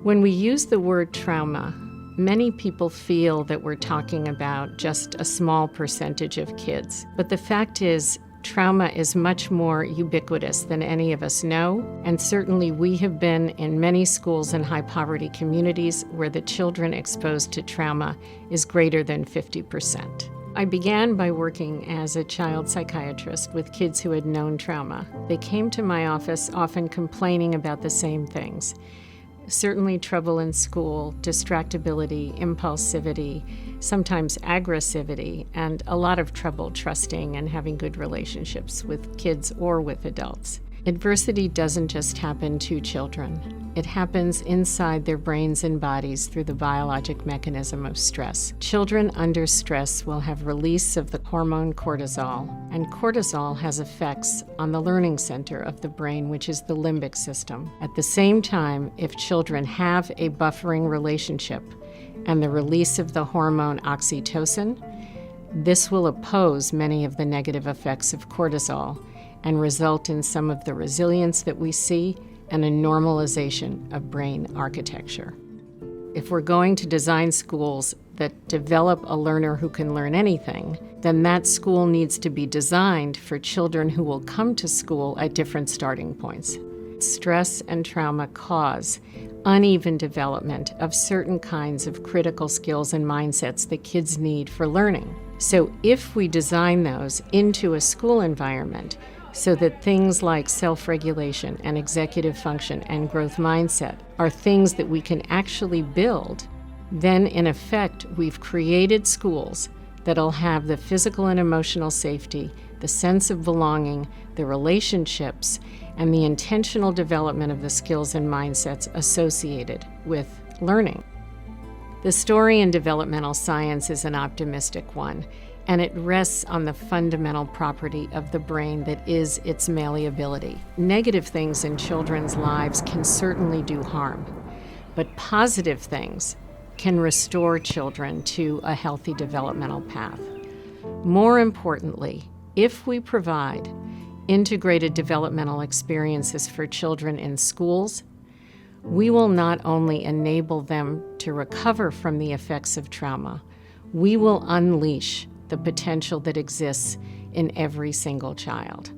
When we use the word trauma, many people feel that we're talking about just a small percentage of kids. But the fact is, trauma is much more ubiquitous than any of us know, and certainly we have been in many schools in high-poverty communities where the children exposed to trauma is greater than 50%. I began by working as a child psychiatrist with kids who had known trauma. They came to my office often complaining about the same things. Certainly trouble in school, distractibility, impulsivity, sometimes aggressivity, and a lot of trouble trusting and having good relationships with kids or with adults. Adversity doesn't just happen to children. It happens inside their brains and bodies through the biologic mechanism of stress. Children under stress will have release of the hormone cortisol, and cortisol has effects on the learning center of the brain, which is the limbic system. At the same time, if children have a buffering relationship and the release of the hormone oxytocin, this will oppose many of the negative effects of cortisol and result in some of the resilience that we see and a normalization of brain architecture. If we're going to design schools that develop a learner who can learn anything, then that school needs to be designed for children who will come to school at different starting points. Stress and trauma cause uneven development of certain kinds of critical skills and mindsets that kids need for learning. So if we design those into a school environment so that things like self-regulation and executive function and growth mindset are things that we can actually build, then in effect we've created schools that'll have the physical and emotional safety, the sense of belonging, the relationships, and the intentional development of the skills and mindsets associated with learning. The story in developmental science is an optimistic one, and it rests on the fundamental property of the brain that is its malleability. Negative things in children's lives can certainly do harm, but positive things can restore children to a healthy developmental path. More importantly, if we provide integrated developmental experiences for children in schools, we will not only enable them to recover from the effects of trauma, we will unleash the potential that exists in every single child.